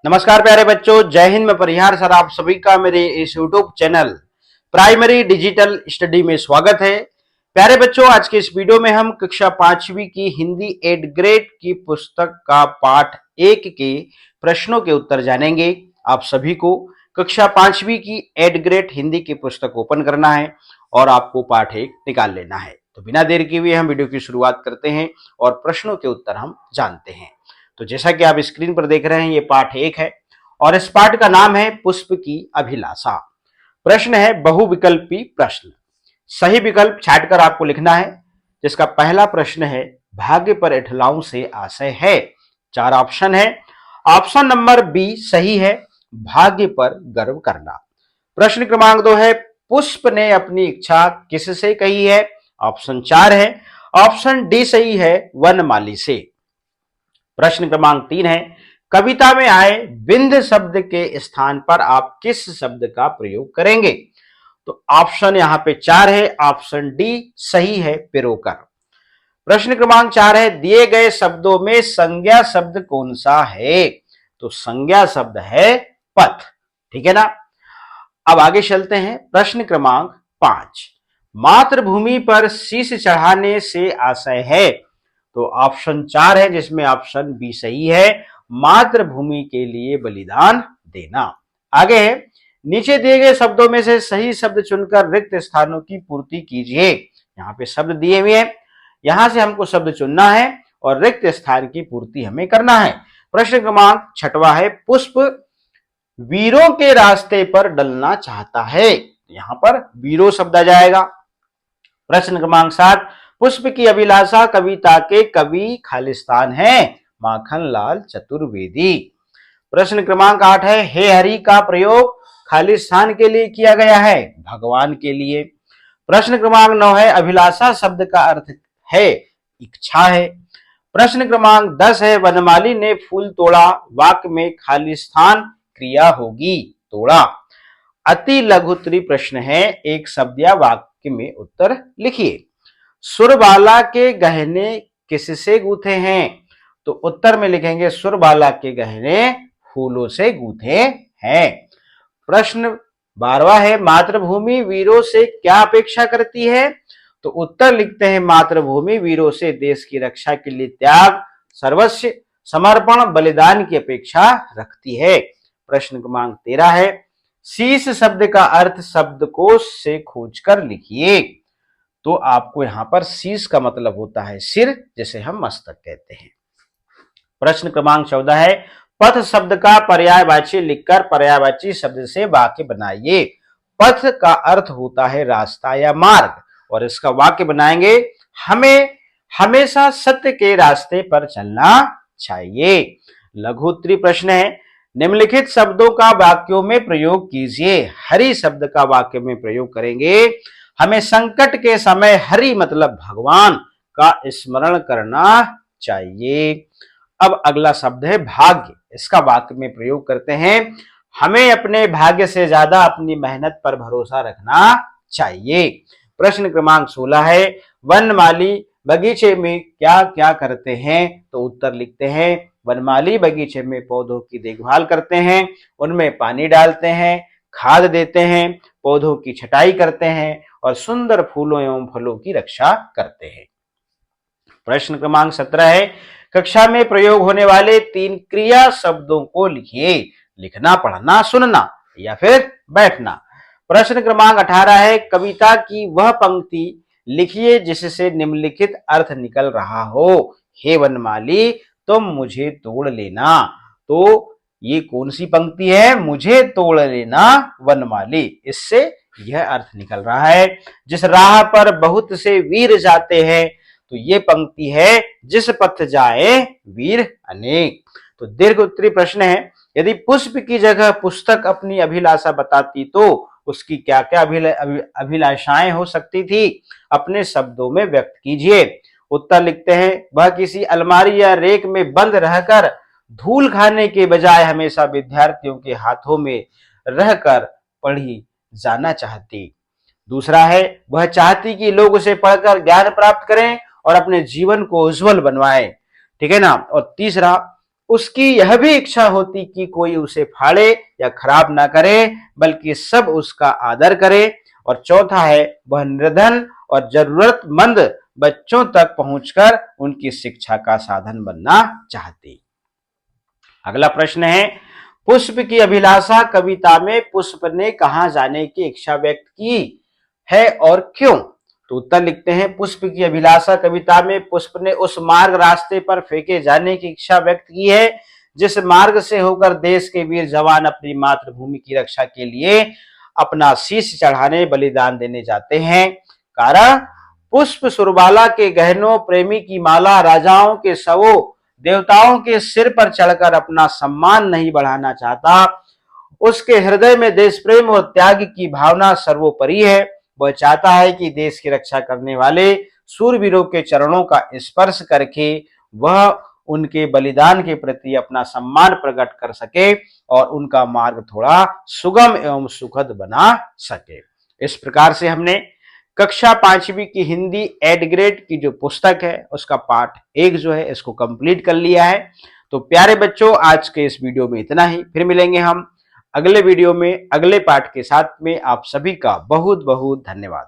नमस्कार प्यारे बच्चों, जय हिंद। मैं परिहार सर आप सभी का मेरे इस YouTube channel primary digital study में स्वागत है। प्यारे बच्चों, आज के इस वीडियो में हम कक्षा 5वीं की हिंदी 8 ग्रेड की पुस्तक का पाठ 1 के प्रश्नों के उत्तर जानेंगे। आप सभी को कक्षा 5वीं की 8 ग्रेड हिंदी की पुस्तक ओपन करना है और आपको पाठ 1 निकाल लेना है। तो बिना देर किए हुए हम वीडियो की शुरुआत करते हैं और प्रश्नों के उत्तर हम जानते हैं। तो जैसा कि आप स्क्रीन पर देख रहे हैं, ये पाठ 1 है और इस पाठ का नाम है पुष्प की अभिलाषा। प्रश्न है बहुविकल्पी प्रश्न। सही विकल्प छांटकर आपको लिखना है। जिसका पहला प्रश्न है, भाग्य पर इठलाऊं से आशय है। 4 ऑप्शन है। ऑप्शन नंबर बी सही है, भाग्य पर गर्व करना। प्रश्न क्रमांक 2 है, पुष्प ने अपनी इच्छा किससे कही है। ऑप्शन 4 है। ऑप्शन डी सही है, वनमाली से। प्रश्न क्रमांक 3 है, कविता में आए बिंद शब्द के स्थान पर आप किस शब्द का प्रयोग करेंगे। तो ऑप्शन यहां पे 4 है। ऑप्शन डी सही है, पिरोकर। प्रश्न क्रमांक 4 है, दिए गए शब्दों में संज्ञा शब्द कौन सा है। तो संज्ञा शब्द है पथ। ठीक है ना। अब आगे चलते हैं। प्रश्न क्रमांक 5, मातृभूमि पर शीश चढ़ाने से आशय है। तो ऑप्शन 4 है, जिसमें ऑप्शन बी सही है, मातृभूमि के लिए बलिदान देना। आगे है, नीचे दिए गए शब्दों में से सही शब्द चुनकर रिक्त स्थानों की पूर्ति कीजिए। यहाँ पे शब्द दिए हुए हैं, यहां से हमको शब्द चुनना है और रिक्त स्थान की पूर्ति हमें करना है। प्रश्न क्रमांक 6वां है, पुष्प वीरों के रास्ते पर डलना चाहता है। यहां पर वीरों शब्द आ जाएगा। प्रश्न क्रमांक 7, पुष्प की अभिलाषा कविता के कवि खालिस्तान है, माखन लाल चतुर्वेदी। प्रश्न क्रमांक 8 है, हे हरि का प्रयोग खालिस्तान के लिए किया गया है, भगवान के लिए। प्रश्न क्रमांक 9 है, अभिलाषा शब्द का अर्थ है इच्छा है। प्रश्न क्रमांक 10 है, वनमाली ने फूल तोड़ा, वाक्य में खालिस्तान क्रिया होगी, तोड़ा। अति लघुत्तरी प्रश्न है, एक शब्द या वाक्य में उत्तर लिखिए। सुरबाला के गहने किससे गूंथे हैं। तो उत्तर में लिखेंगे सुरबाला के गहने फूलों से गूंथे हैं। प्रश्न 12वां है, मातृभूमि वीरों से क्या अपेक्षा करती है। तो उत्तर लिखते हैं, मातृभूमि वीरों से देश की रक्षा के लिए त्याग, सर्वस्व, समर्पण, बलिदान की अपेक्षा रखती है। प्रश्न क्रमांक 13 है, शीश शब्द का अर्थ शब्दकोश से खोजकर लिखिए। तो आपको यहां पर शीश का मतलब होता है सिर, जिसे हम मस्तक कहते हैं। प्रश्न क्रमांक 14 है, पथ शब्द का पर्यायवाची लिखकर पर्यायवाची शब्द से वाक्य बनाइए। पथ का अर्थ होता है रास्ता या मार्ग, और इसका वाक्य बनाएंगे, हमें हमेशा सत्य के रास्ते पर चलना चाहिए। लघु उत्तरी प्रश्न है, निम्नलिखित शब्दों का वाक्यों में प्रयोग कीजिए। हरि शब्द का वाक्य में प्रयोग करेंगे, हमें संकट के समय हरि मतलब भगवान का स्मरण करना चाहिए। अब अगला शब्द है भाग्य, इसका वाक्य में प्रयोग करते हैं, हमें अपने भाग्य से ज्यादा अपनी मेहनत पर भरोसा रखना चाहिए। प्रश्न क्रमांक 16 है, वनमाली बगीचे में क्या क्या करते हैं। तो उत्तर लिखते हैं, वनमाली बगीचे में पौधों की देखभाल करते हैं, उनमें पानी डालते हैं, खाद देते हैं, पौधों की छटाई करते हैं और सुंदर फूलों एवं फलों की रक्षा करते हैं। प्रश्न क्रमांक 17 है, कक्षा में प्रयोग होने वाले 3 क्रिया शब्दों को लिखिए। लिखना, पढ़ना, सुनना या फिर बैठना। प्रश्न क्रमांक 18 है, कविता की वह पंक्ति लिखिए जिससे निम्नलिखित अर्थ निकल रहा हो। हे वनमाली तुम मुझे तोड़ लेना। तो ये कौन सी पंक्ति है, मुझे तोड़ लेना वनमाली, इससे यह अर्थ निकल रहा है। जिस राह पर बहुत से वीर जाते हैं, तो ये पंक्ति है, जिस पथ जाए वीर अनेक। तो दीर्घ उत्तरी प्रश्न है, यदि पुष्प की जगह पुस्तक अपनी अभिलाषा बताती तो उसकी क्या क्या अभिलाषाएं हो सकती थी, अपने शब्दों में व्यक्त कीजिए। उत्तर लिखते हैं, वह किसी अलमारी या रेक में बंद रहकर धूल खाने के बजाय हमेशा विद्यार्थियों के हाथों में रहकर पढ़ी जाना चाहती। दूसरा है, वह चाहती कि लोग उसे पढ़कर ज्ञान प्राप्त करें और अपने जीवन को उज्जवल बनवाएं। ठीक है ना। और तीसरा, उसकी यह भी इच्छा होती कि कोई उसे फाड़े या खराब ना करे, बल्कि सब उसका आदर करे। और चौथा है, वह निर्धन और जरूरतमंद बच्चों तक पहुंचकर उनकी शिक्षा का साधन बनना चाहती। अगला प्रश्न है, पुष्प की अभिलाषा कविता में पुष्प ने कहां जाने की इच्छा व्यक्त की है और क्यों? तो उत्तर लिखते हैं, पुष्प की अभिलाषा कविता में पुष्प ने उस मार्ग रास्ते पर फेंके जाने की इच्छा व्यक्त की है जिस मार्ग से होकर देश के वीर जवान अपनी मातृभूमि की रक्षा के लिए अपना शीश चढ़ाने बलिदान देने जाते हैं। कारण, पुष्प सुरबाला के गहनों, प्रेमी की माला, राजाओं के शवों, देवताओं के सिर पर चढ़कर अपना सम्मान नहीं बढ़ाना चाहता। उसके हृदय में देश प्रेम और त्याग की भावना सर्वोपरि है। वह चाहता है कि देश की रक्षा करने वाले सूरवीरों के चरणों का स्पर्श करके वह उनके बलिदान के प्रति अपना सम्मान प्रकट कर सके और उनका मार्ग थोड़ा सुगम एवं सुखद बना सके। इस प्रकार से हमने कक्षा 5वीं की हिंदी एड ग्रेड की जो पुस्तक है उसका पाठ 1 जो है इसको कंप्लीट कर लिया है। तो प्यारे बच्चों, आज के इस वीडियो में इतना ही। फिर मिलेंगे हम अगले वीडियो में अगले पाठ के साथ में। आप सभी का बहुत बहुत धन्यवाद।